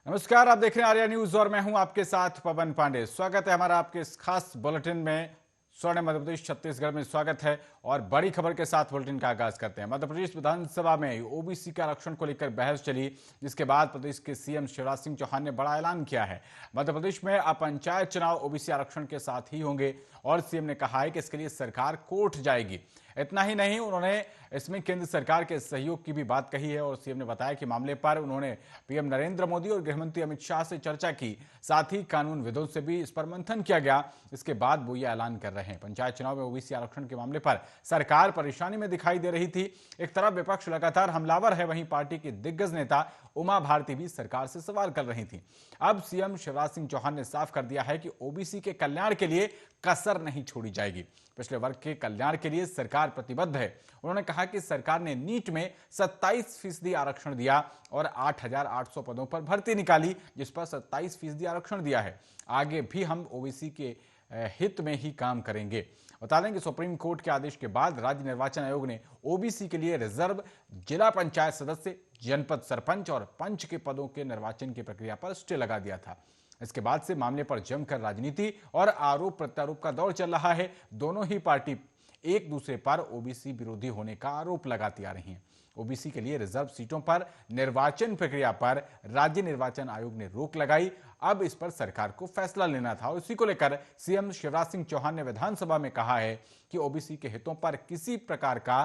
नमस्कार, आप देख रहे हैं आर्या न्यूज और मैं हूं आपके साथ पवन पांडे। स्वागत है हमारा आपके इस खास बुलेटिन में। स्वर्ण मध्य प्रदेश छत्तीसगढ़ में स्वागत है और बड़ी खबर के साथ बुलेटिन का आगाज करते हैं। मध्य प्रदेश विधानसभा में ओबीसी के आरक्षण को लेकर बहस चली, जिसके बाद प्रदेश के सीएम शिवराज सिंह चौहान ने बड़ा ऐलान किया है। मध्य प्रदेश में अब पंचायत चुनाव ओबीसी आरक्षण के साथ ही होंगे और सीएम ने कहा है कि इसके लिए सरकार कोर्ट जाएगी। इतना ही नहीं, उन्होंने इसमें केंद्र सरकार के सहयोग की भी बात कही है और सीएम ने बताया कि मामले पर उन्होंने पीएम नरेंद्र मोदी और गृहमंत्री अमित शाह से चर्चा की, साथ ही कानूनविदों से भी इस पर मंथन किया गया। इसके बाद वो ये ऐलान कर रहे हैं। पंचायत चुनाव में ओबीसी आरक्षण के मामले पर सरकार परेशानी में दिखाई दे रही थी। एक तरफ विपक्ष लगातार हमलावर है, वहीं पार्टी की दिग्गज नेता उमा भारती भी सरकार से सवाल कर रही थी। अब सीएम शिवराज सिंह चौहान ने साफ कर दिया है कि ओबीसी के कल्याण के लिए कसर नहीं छोड़ी जाएगी। पिछले वर्ग के कल्याण के लिए सरकार प्रतिबद्ध है। उन्होंने कहा कि सरकार ने नीट में 27% आरक्षण दिया और 8,800 पदों पर भर्ती निकाली, जिस पर 27% आरक्षण दिया है। आगे भी हम ओबीसी के हित में ही काम करेंगे। बता दें कि सुप्रीम कोर्ट के आदेश के बाद राज्य निर्वाचन आयोग ने ओबीसी के लिए रिजर्व जिला पंचायत सदस्य, जनपद सरपंच और पंच के पदों के निर्वाचन की प्रक्रिया पर स्टे लगा दिया था। इसके बाद से मामले पर जमकर राजनीति और आरोप प्रत्यारोप का दौर चल रहा है। दोनों ही पार्टी एक दूसरे पर ओबीसी विरोधी होने का आरोप लगाती आ रही हैं। ओबीसी के लिए रिजर्व सीटों पर निर्वाचन प्रक्रिया पर राज्य निर्वाचन आयोग ने रोक लगाई। अब इस पर सरकार को फैसला लेना था और इसी को लेकर सीएम शिवराज सिंह चौहान ने विधानसभा में कहा है कि ओबीसी के हितों पर किसी प्रकार का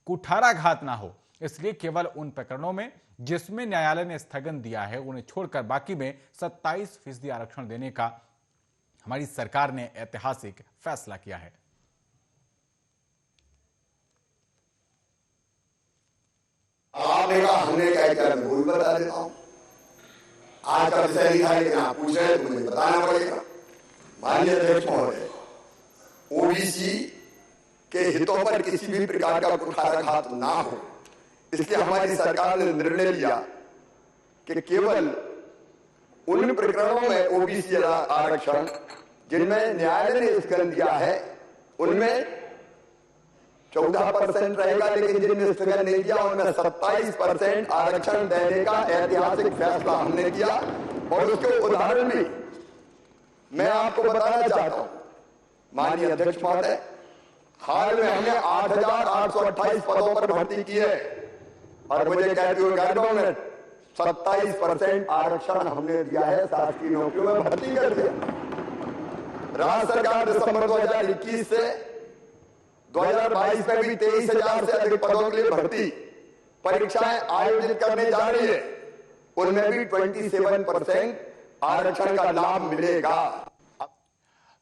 कुठाराघात ना हो, इसलिए केवल उन प्रकरणों में जिसमें न्यायालय ने स्थगन दिया है उन्हें छोड़कर बाकी में 27% आरक्षण देने का हमारी सरकार ने ऐतिहासिक फैसला किया है। आपने कहा, हमने क्या किया, मैं वो भी बता देता हूं। आज का विषय नहीं था, लेकिन आप पूछ रहे तो मुझे बताना पड़ेगा। माननीय अध्यक्ष महोदय, ओबीसी के हितों पर किसी भी प्रकार का कुठाराघात ना हो, इसलिए हमारी सरकार ने निर्णय लिया कि केवल उन प्रकरणों में ओबीसी आरक्षण जिनमें न्यायालय ने स्थगन दिया है उनमें 14% रहेगा, लेकिन जिनमें स्थगन नहीं दिया उनमें 27% आरक्षण देने का ऐतिहासिक फैसला हमने किया। और उसके उदाहरण भी मैं आपको बताना चाहता हूं। माननीय अध्यक्ष महोदय, हाल में हमने 8,828 पदों पर भर्ती की है और मुझे कहते हुए गर्व में 27% आरक्षण हमने दिया है, शासकीय नौकरियों में भर्ती कर दिया। राज्य सरकार दिसंबर 2021 से 2022 में भी 23,000 से अधिक पदों के लिए भर्ती परीक्षाएं आयोजित करने जा रही है, उनमें भी 27% आरक्षण का लाभ मिलेगा।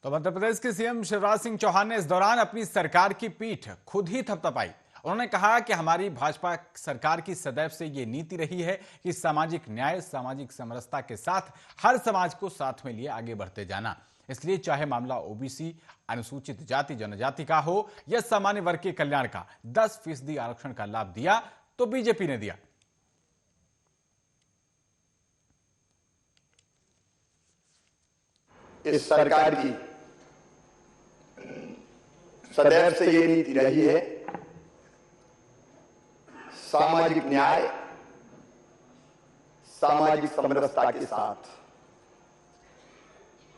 तो मध्य प्रदेश के सीएम शिवराज सिंह चौहान ने इस दौरान अपनी सरकार की पीठ खुद ही थपथपाई। उन्होंने कहा कि हमारी भाजपा सरकार की सदैव से ये नीति रही है कि सामाजिक न्याय, सामाजिक समरसता के साथ हर समाज को साथ में लिए आगे बढ़ते जाना। इसलिए चाहे मामला ओबीसी, अनुसूचित जाति जनजाति का हो या सामान्य वर्ग के कल्याण का, 10% आरक्षण का लाभ दिया तो बीजेपी ने दिया। इस सरकार की सदैव से ये नीति रही है, सामाजिक न्याय, सामाजिक समरसता के साथ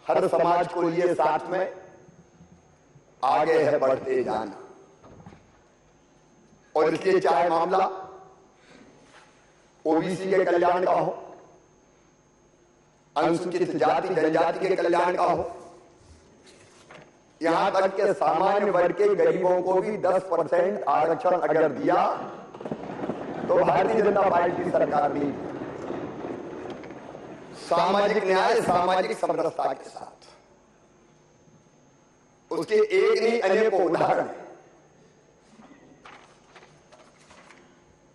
हर समाज को लिए साथ में आगे है बढ़ते जाना। और इसलिए चाहे मामला ओबीसी के कल्याण का हो, अनुसूचित जाति जनजाति के कल्याण का हो, यहां तक के सामान्य वर्ग के गरीबों को भी 10% आरक्षण अगर दिया तो भारतीय जनता पार्टी की सरकार भी सामाजिक न्याय, सामाजिक समरसता के साथ। उसके एक नहीं अनेकों उदाहरण है।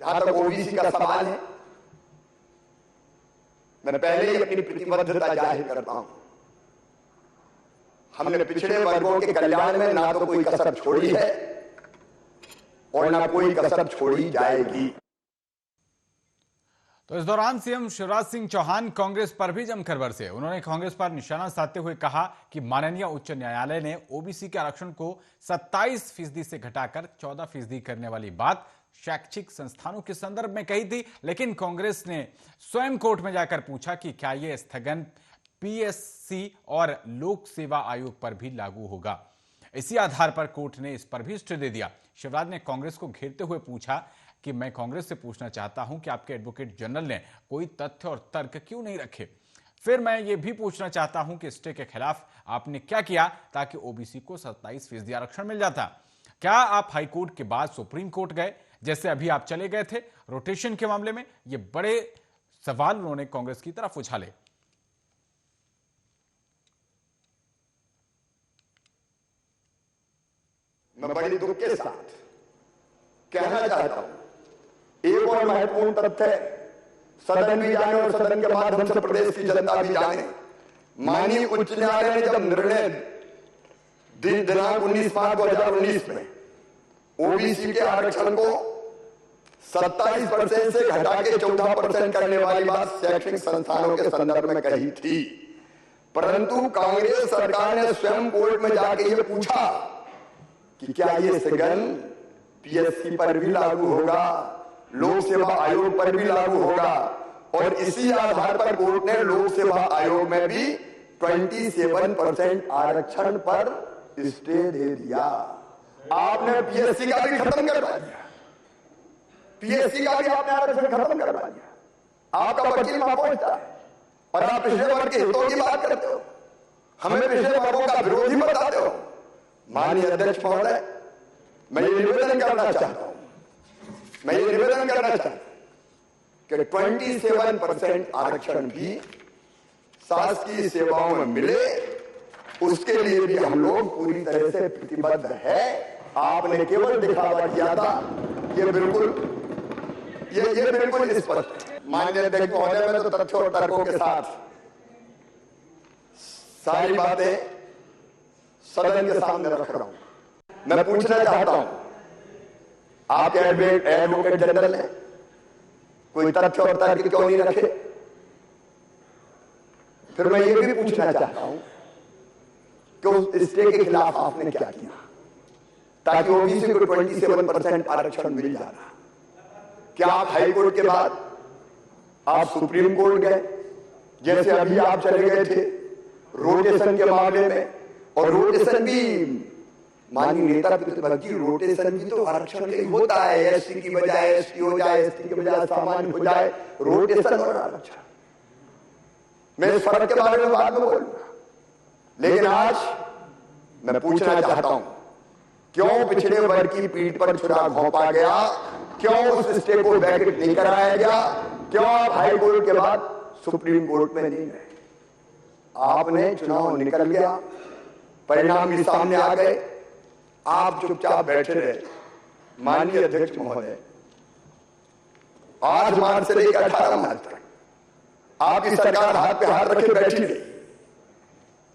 जहां तक ओबीसी का सवाल है, मैं पहले ही अपनी प्रतिबद्धता जाहिर करता हूं। हमने पिछड़े वर्गों के कल्याण में ना तो कोई कसर छोड़ी है और ना कोई कसर छोड़ी जाएगी। तो इस दौरान सीएम शिवराज सिंह चौहान कांग्रेस पर भी जमकर बरसे। उन्होंने कांग्रेस पर निशाना साधते हुए कहा कि माननीय उच्च न्यायालय ने ओबीसी के आरक्षण को 27% से घटाकर 14% करने वाली बात शैक्षिक संस्थानों के संदर्भ में कही थी, लेकिन कांग्रेस ने स्वयं कोर्ट में जाकर पूछा कि क्या यह स्थगन पीएससी और लोक सेवा आयोग पर भी लागू होगा। इसी आधार पर कोर्ट ने इस पर भी स्टे दे दिया। शिवराज ने कांग्रेस को घेरते हुए पूछा कि मैं कांग्रेस से पूछना चाहता हूं कि आपके एडवोकेट जनरल ने कोई तथ्य और तर्क क्यों नहीं रखे। फिर मैं ये भी पूछना चाहता हूं कि स्टे के खिलाफ आपने क्या किया ताकि ओबीसी को 27% आरक्षण मिल जाता। क्या आप हाईकोर्ट के बाद सुप्रीम कोर्ट गए जैसे अभी आप चले गए थे रोटेशन के मामले में? ये बड़े सवाल उन्होंने कांग्रेस की तरफ उछाले। मैं बड़ी दुख के साथ कहना चाहता हूं, एक और महत्वपूर्ण तथ्य है, सदन भी जाने और सदन के माध्यम से प्रदेश की जनता भी जाने। माननीय उच्च न्यायालय ने जब निर्णय दिनांक 19 मार्च 2019 में ओबीसी के आरक्षण को 27% से घटा के 14% करने वाली बात शैक्षणिक संस्थानों के संदर्भ में कही थी, परंतु कांग्रेस सरकार ने स्वयं कोर्ट में जाके ये पूछा कि क्या ये स्थगन पीएससी पर भी लागू होगा, लोक सेवा आयोग पर भी लागू होगा, और इसी आधार पर कोर्ट ने लोक सेवा आयोग में भी 27% आरक्षण पर स्टे दे दिया। आपने पीएससी का भी खत्म करवा दिया, पीएससी का भी आपने आरक्षण खत्म करवा दिया। आपका वकील वहां पहुंचता है और आप पिछले वर्ग के हितों की बात करते हो, हमें पिछले वर्गों का विरोधी बताते हो। माननीय अध्यक्ष महोदय, मैं ये निवेदन करना चाहता हूं, मैं ये निवेदन करना चाहता हूं कि 27% आरक्षण भी शासकीय सेवाओं में मिले, उसके लिए भी हम लोग पूरी तरह से प्रतिबद्ध है। आपने केवल दिखावा किया था, ये बिल्कुल स्पष्ट है। माननीय अध्यक्ष महोदय, मैं तो तथ्यों और तर्कों के साथ सारी बातें सदन के सामने रख रहा हूं। मैं पूछना चाहता हूं, आपके एडवोकेट जनरल ने कोई तथ्य और तर्क क्यों नहीं रखे? फिर मैं ये भी पूछना चाहता हूं कि उस स्टे के खिलाफ आपने क्या किया ताकि ओबीसी को 27% आरक्षण मिल जाता? क्या आप हाई कोर्ट के बाद आप सुप्रीम कोर्ट गए, जैसे अभी आप चले गए थे रोटेशन के मामले में? और रोटेशन भी माननीय नेता प्रतिपक्ष जी, रोटेशन भी तो आरक्षण के लिए होता है, एससी की बजाय एसटी हो जाए, एसटी की बजाय सामान्य हो जाए, रोटेशन और आरक्षण। मैं इस फर्क के बारे में बाद में बोलूंगा, लेकिन आज मैं पूछना चाहता हूं, क्यों पिछड़े वर्ग की पीठ पर छुरा घोंपा गया? क्यों उस स्टे को वैकेट नहीं कराया गया? क्यों आप हाई कोर्ट के बाद सुप्रीम कोर्ट में नहीं गए? आपने चुनाव निकल गया, परिणाम भी सामने आ गए, आप चुपचाप बैठे रहे। माननीय अध्यक्ष महोदय, 8 मार्च से लेकर 18 मार्च तक आपकी सरकार हाथ पे हाथ रखे बैठी रही,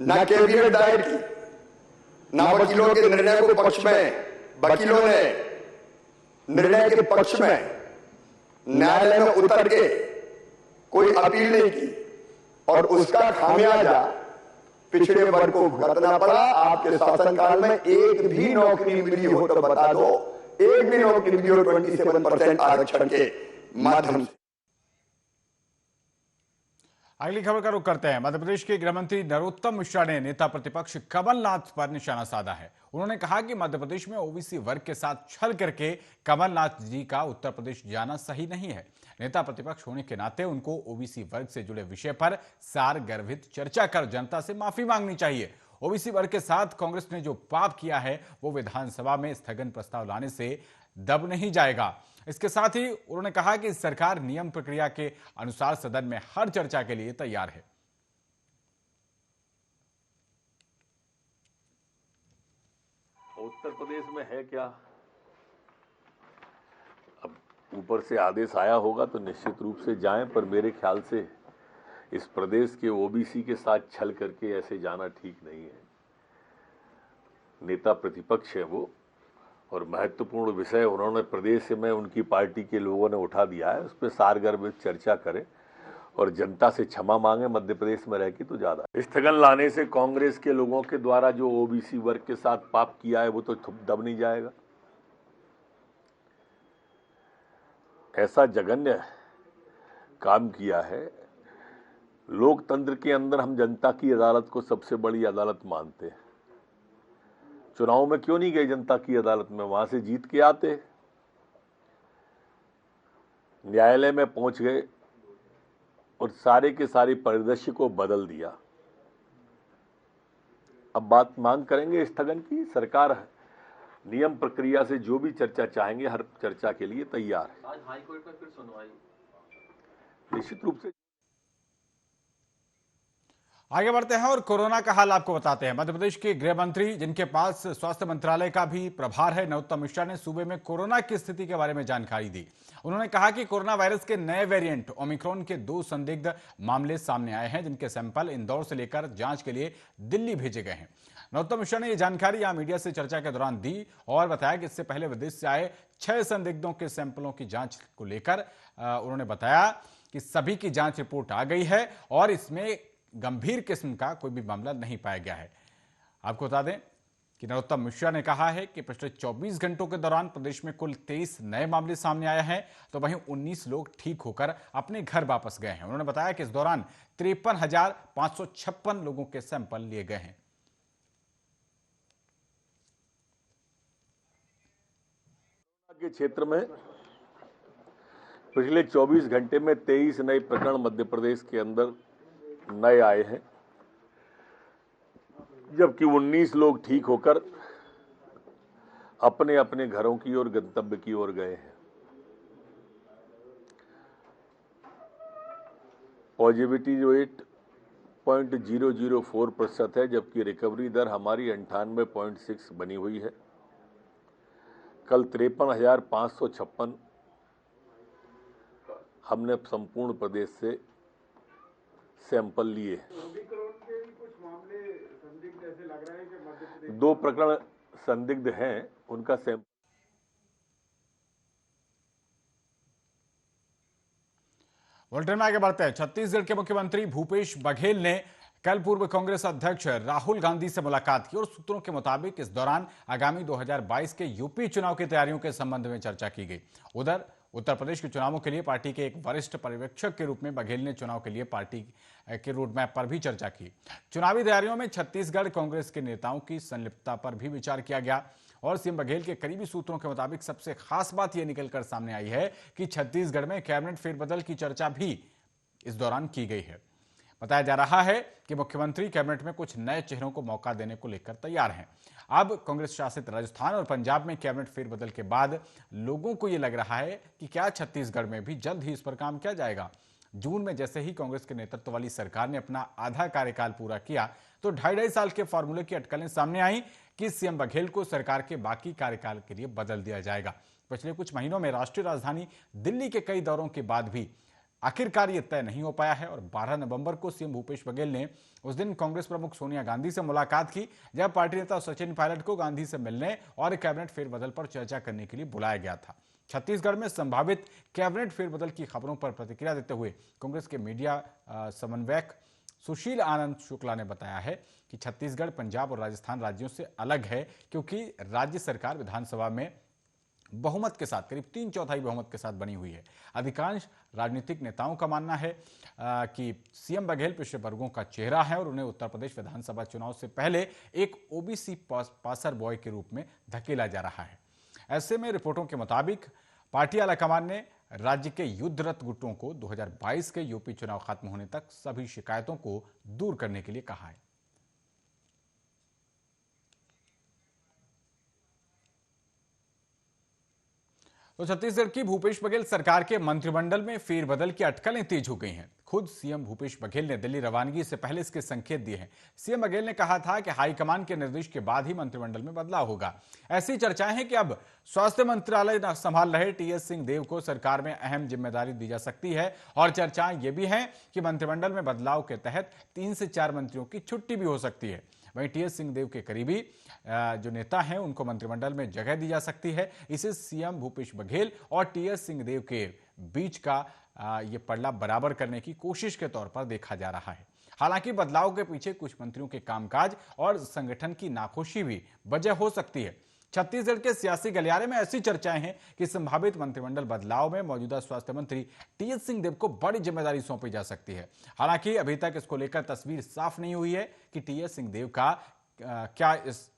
ना कैबिनेट दायर की, ना वकीलों के निर्णय को पक्ष में, वकीलों ने निर्णय के पक्ष में न्यायालय में उतर के कोई अपील नहीं की, और उसका खामियाजा पिछड़े वर्ग को भुगतना पड़ा। आपके शासनकाल में एक भी नौकरी मिली हो तो बता दो, एक भी नौकरी मिली हो 27% आरक्षण के माध्यम से। अगली खबर का रुख करते हैं। मध्य प्रदेश के गृह मंत्री नरोत्तम मिश्रा ने नेता प्रतिपक्ष कमलनाथ पर निशाना साधा है। उन्होंने कहा कि मध्य प्रदेश में ओबीसी वर्ग के साथ छल करके कमलनाथ जी का उत्तर प्रदेश जाना सही नहीं है। नेता प्रतिपक्ष होने के नाते उनको ओबीसी वर्ग से जुड़े विषय पर सारगर्भित चर्चा कर जनता से माफी मांगनी चाहिए। ओबीसी वर्ग के साथ कांग्रेस ने जो पाप किया है वो विधानसभा में स्थगन प्रस्ताव लाने से दब नहीं जाएगा। इसके साथ ही उन्होंने कहा कि सरकार नियम प्रक्रिया के अनुसार सदन में हर चर्चा के लिए तैयार है। उत्तर प्रदेश में है क्या, अब ऊपर से आदेश आया होगा तो निश्चित रूप से जाएं, पर मेरे ख्याल से इस प्रदेश के ओबीसी के साथ छल करके ऐसे जाना ठीक नहीं है। नेता प्रतिपक्ष है वो, और महत्वपूर्ण विषय उन्होंने प्रदेश में उनकी पार्टी के लोगों ने उठा दिया है, उस पर सारगर्भित चर्चा करें और जनता से क्षमा मांगे। मध्य प्रदेश में रह के तो ज्यादा स्थगन लाने से कांग्रेस के लोगों के द्वारा जो ओबीसी वर्ग के साथ पाप किया है वो तो दब नहीं जाएगा। ऐसा जघन्य काम किया है। लोकतंत्र के अंदर हम जनता की अदालत को सबसे बड़ी अदालत मानते हैं। चुनाव में क्यों नहीं गए जनता की अदालत में? वहां से जीत के आते, न्यायालय में पहुंच गए और सारे के सारे परिदृश्य को बदल दिया। अब बात मांग करेंगे स्थगन की। सरकार नियम प्रक्रिया से जो भी चर्चा चाहेंगे, हर चर्चा के लिए तैयार है। आज हाई कोर्ट में फिर सुनवाई। निश्चित रूप से आगे बढ़ते हैं और कोरोना का हाल आपको बताते हैं। मध्य प्रदेश के गृह मंत्री, जिनके पास स्वास्थ्य मंत्रालय का भी प्रभार है, नरोत्तम मिश्रा ने सूबे में कोरोना की स्थिति के बारे में जानकारी दी। उन्होंने कहा कि कोरोना वायरस के नए वेरिएंट ओमिक्रॉन के 2 संदिग्ध मामले सामने आए हैं, जिनके सैंपल इंदौर से लेकर जांच के लिए दिल्ली भेजे गए हैं। नरोत्तम मिश्रा ने यह जानकारी यहां मीडिया से चर्चा के दौरान दी और बताया कि इससे पहले विदेश से आए 6 संदिग्धों के सैंपलों की जांच को लेकर उन्होंने बताया कि सभी की जांच रिपोर्ट आ गई है और इसमें गंभीर किस्म का कोई भी मामला नहीं पाया गया है। आपको बता दें कि नरोत्तम मिश्रा ने कहा है कि पिछले 24 घंटों के दौरान प्रदेश में कुल 23 नए मामले सामने आए हैं, तो वहीं 19 लोग ठीक होकर अपने घर वापस गए हैं। उन्होंने बताया कि इस दौरान 53,556 लोगों के सैंपल लिए गए हैं। के क्षेत्र में पिछले 24 घंटे में 23 नए प्रकरण मध्य प्रदेश के अंदर नए आए हैं, जबकि 19 लोग ठीक होकर अपने अपने घरों की ओर, गंतव्य की ओर गए हैं। पॉजिटिविटी रेट 0.004% है, जबकि रिकवरी दर हमारी 98.6 बनी हुई है। कल 53,556 हमने संपूर्ण प्रदेश से सैंपल लिए। ओमिक्रॉन के भी कुछ मामले संदिग्ध ऐसे लग रहे हैं कि मध्य प्रदेश 2 प्रकरण संदिग्ध हैं, उनका सैंपल। बुलेटिन में आगे बढ़ते हैं। छत्तीसगढ़ के मुख्यमंत्री भूपेश बघेल ने कल पूर्व कांग्रेस अध्यक्ष राहुल गांधी से मुलाकात की और सूत्रों के मुताबिक इस दौरान आगामी 2022 के यूपी चुनाव की तैयारियों के संबंध में चर्चा की गई। उधर उत्तर प्रदेश के चुनावों के लिए पार्टी के एक वरिष्ठ पर्यवेक्षक के रूप में बघेल ने चुनाव के लिए पार्टी के रोडमैप पर भी चर्चा की। चुनावी तैयारियों में छत्तीसगढ़ कांग्रेस के नेताओं की संलिप्तता पर भी विचार किया गया और सीएम बघेल के करीबी सूत्रों के मुताबिक सबसे खास बात यह निकलकर सामने आई है कि छत्तीसगढ़ में कैबिनेट फेरबदल की चर्चा भी इस दौरान की गई है। बताया जा रहा है कि मुख्यमंत्री कैबिनेट में कुछ नए चेहरों को मौका देने को लेकर तैयार हैं। अब कांग्रेस शासित राजस्थान और पंजाब में कैबिनेट फेरबदल के बाद लोगों को यह लग रहा है कि क्या छत्तीसगढ़ में भी जल्द ही इस पर काम किया जाएगा। जून में जैसे ही कांग्रेस के नेतृत्व वाली सरकार ने अपना आधा कार्यकाल पूरा किया तो 2.5 साल के फॉर्मूले की अटकलें सामने आई कि सीएम बघेल को सरकार के बाकी कार्यकाल के लिए बदल दिया जाएगा। पिछले कुछ महीनों में राष्ट्रीय राजधानी दिल्ली के कई दौरों के बाद भी आखिरकार यह तय नहीं हो पाया है और 12 नवंबर को सीएम भूपेश बघेल ने उस दिन कांग्रेस प्रमुख सोनिया गांधी से मुलाकात की, जब पार्टी नेता सचिन पायलट को गांधी से मिलने और कैबिनेट फेरबदल पर चर्चा करने के लिए बुलाया गया था। छत्तीसगढ़ में संभावित कैबिनेट फेरबदल की खबरों पर प्रतिक्रिया देते हुए कांग्रेस के मीडिया समन्वयक सुशील आनंद शुक्ला ने बताया है कि छत्तीसगढ़ पंजाब और राजस्थान राज्यों से अलग है, क्योंकि राज्य सरकार विधानसभा में बहुमत के साथ, करीब 3/4 बहुमत के साथ बनी हुई है। अधिकांश राजनीतिक नेताओं का मानना है कि सीएम बघेल पिछड़े वर्गों का चेहरा है और उन्हें उत्तर प्रदेश विधानसभा चुनाव से पहले एक ओबीसी पासर बॉय के रूप में धकेला जा रहा है। ऐसे में रिपोर्टों के मुताबिक पार्टी आलाकमान ने राज्य के युद्धरत गुटों को 2022 के यूपी चुनाव खत्म होने तक सभी शिकायतों को दूर करने के लिए कहा है। तो छत्तीसगढ़ की भूपेश बघेल सरकार के मंत्रिमंडल में फेरबदल की अटकलें तेज हो गई हैं। खुद सीएम भूपेश बघेल ने दिल्ली रवानगी से पहले इसके संकेत दिए हैं। सीएम बघेल ने कहा था कि हाईकमान के निर्देश के बाद ही मंत्रिमंडल में बदलाव होगा। ऐसी चर्चाएं हैं कि अब स्वास्थ्य मंत्रालय संभाल रहे टीएस सिंहदेव को सरकार में अहम जिम्मेदारी दी जा सकती है और चर्चाएं ये भी हैं कि मंत्रिमंडल में बदलाव के तहत 3 से 4 मंत्रियों की छुट्टी भी हो सकती है। वहीं टीएस सिंहदेव के करीबी जो नेता हैं उनको मंत्रिमंडल में जगह दी जा सकती है। इसे सीएम भूपेश बघेल और टीएस सिंहदेव के बीच का ये पड़ला बराबर करने की कोशिश के तौर पर देखा जा रहा है। हालांकि बदलाव के पीछे कुछ मंत्रियों के कामकाज और संगठन की नाखुशी भी वजह हो सकती है। छत्तीसगढ़ के सियासी गलियारे में ऐसी चर्चाएं हैं कि संभावित मंत्रिमंडल बदलाव में मौजूदा स्वास्थ्य मंत्री टीएस सिंहदेव को बड़ी जिम्मेदारी सौंपी जा सकती है। हालांकि अभी तक इसको लेकर तस्वीर साफ नहीं हुई है कि टीएस सिंहदेव का क्या इस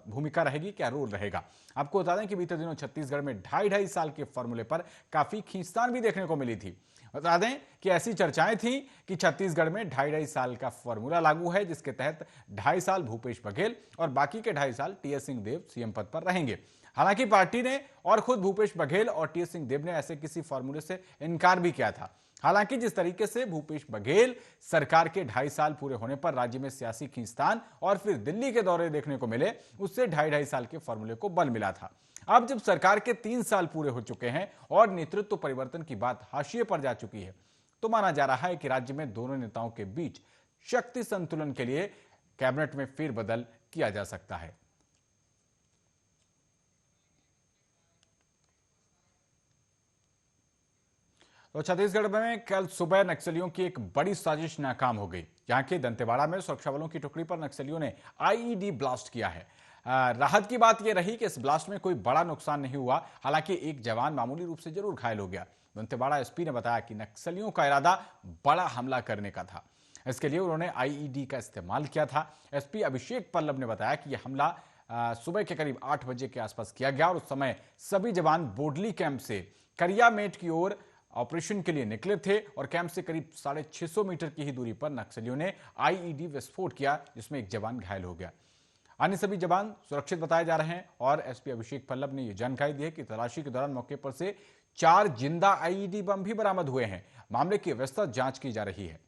भूमिका रहेगी, क्या रोल रहेगा। आपको बता दें कि बीते दिनों छत्तीसगढ़ में 2.5 साल के फॉर्मूले पर काफी खींचतान भी देखने को मिली थी। बता दें कि ऐसी चर्चाएं थी कि छत्तीसगढ़ में 2.5 साल का फॉर्मूला लागू है, जिसके तहत 2.5 साल भूपेश बघेल और बाकी के 2.5 साल टीएस सिंहदेव सीएम पद पर रहेंगे। हालांकि पार्टी ने और खुद भूपेश बघेल और टीएस सिंहदेव ने ऐसे किसी फॉर्मूले से इनकार भी किया था। हालांकि जिस तरीके से भूपेश बघेल सरकार के 2.5 साल पूरे होने पर राज्य में सियासी खींचतान और फिर दिल्ली के दौरे देखने को मिले, उससे 2.5 साल के फॉर्मूले को बल मिला था। अब जब सरकार के 3 साल पूरे हो चुके हैं और नेतृत्व परिवर्तन की बात हाशिए पर जा चुकी है, तो माना जा रहा है कि राज्य में दोनों नेताओं के बीच शक्ति संतुलन के लिए कैबिनेट में फेरबदल किया जा सकता है। तो छत्तीसगढ़ में कल सुबह नक्सलियों की एक बड़ी साजिश नाकाम हो गई। यहां के दंतेवाड़ा में सुरक्षा बलों की टुकड़ी पर नक्सलियों ने आईईडी ब्लास्ट किया है। राहत की बात यह रही कि इस ब्लास्ट में कोई बड़ा नुकसान नहीं हुआ। हालांकि एक जवान मामूली रूप से जरूर घायल हो गया। दंतेवाड़ा एसपी ने बताया कि नक्सलियों का इरादा बड़ा हमला करने का था। इसके लिए उन्होंने आईईडी का इस्तेमाल किया था। एसपी अभिषेक पल्लव ने बताया कि यह हमला सुबह के करीब 8 बजे के आसपास किया गया और उस समय सभी जवान बोडली कैंप से करियामेट की ओर ऑपरेशन के लिए निकले थे और कैंप से करीब 650 मीटर की ही दूरी पर नक्सलियों ने आईईडी विस्फोट किया, जिसमें एक जवान घायल हो गया। अन्य सभी जवान सुरक्षित बताए जा रहे हैं और एसपी अभिषेक पल्लव ने यह जानकारी दी है कि तलाशी के दौरान मौके पर से 4 जिंदा आईईडी बम भी बरामद हुए हैं। मामले की विस्तृत जांच की जा रही है।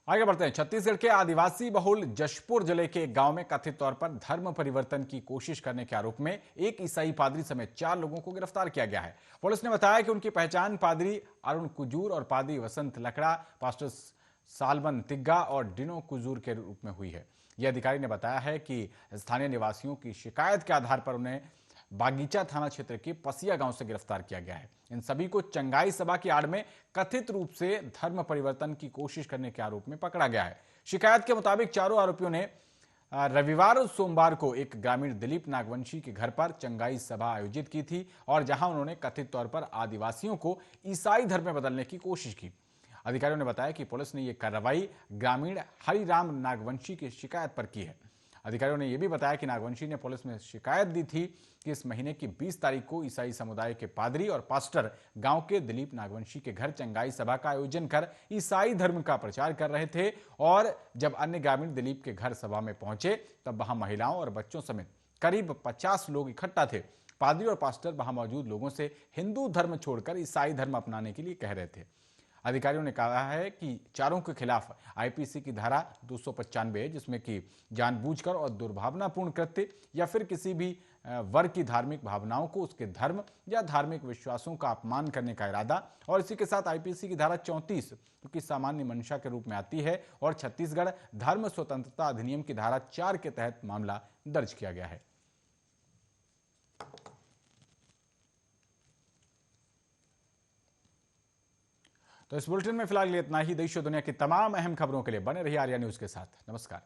आगे बढ़ते हैं। छत्तीसगढ़ के आदिवासी बहुल जशपुर जिले के एक गांव में कथित तौर पर धर्म परिवर्तन की कोशिश करने के आरोप में एक ईसाई पादरी समेत 4 लोगों को गिरफ्तार किया गया है। पुलिस ने बताया कि उनकी पहचान पादरी अरुण कुजूर और पादरी वसंत लकड़ा, पास्टर सालमन तिग्गा और डिनो कुजूर के रूप में हुई है। यह अधिकारी ने बताया है कि स्थानीय निवासियों की शिकायत के आधार पर उन्हें बागीचा थाना क्षेत्र के पसिया गांव से गिरफ्तार किया गया है। इन सभी को चंगाई सभा की आड़ में कथित रूप से धर्म परिवर्तन की कोशिश करने के आरोप में पकड़ा गया है। शिकायत के मुताबिक चारों आरोपियों ने रविवार और सोमवार को एक ग्रामीण दिलीप नागवंशी के घर पर चंगाई सभा आयोजित की थी और जहां उन्होंने कथित तौर पर आदिवासियों को ईसाई धर्म में बदलने की कोशिश की। अधिकारियों ने बताया कि पुलिस ने यह कार्रवाई ग्रामीण हरिराम नागवंशी की शिकायत पर की है। अधिकारियों ने यह भी बताया कि नागवंशी ने पुलिस में शिकायत दी थी कि इस महीने की 20 तारीख को ईसाई समुदाय के पादरी और पास्टर गांव के दिलीप नागवंशी के घर चंगाई सभा का आयोजन कर ईसाई धर्म का प्रचार कर रहे थे और जब अन्य ग्रामीण दिलीप के घर सभा में पहुंचे तब वहां महिलाओं और बच्चों समेत करीब 50 लोग इकट्ठा थे। पादरी और पास्टर वहां मौजूद लोगों से हिंदू धर्म छोड़कर ईसाई धर्म अपनाने के लिए कह रहे थे। अधिकारियों ने कहा है कि चारों के खिलाफ आईपीसी की धारा 295 है, जिसमें कि जानबूझकर और दुर्भावनापूर्ण कृत्य या फिर किसी भी वर्ग की धार्मिक भावनाओं को, उसके धर्म या धार्मिक विश्वासों का अपमान करने का इरादा, और इसी के साथ आईपीसी की धारा 34 की सामान्य मंशा के रूप में आती है और छत्तीसगढ़ धर्म स्वतंत्रता अधिनियम की धारा 4 के तहत मामला दर्ज किया गया है। तो इस बुलेटिन में फिलहाल इतना ही। देश और दुनिया की तमाम अहम खबरों के लिए बने रहिए आर्या न्यूज के साथ। नमस्कार।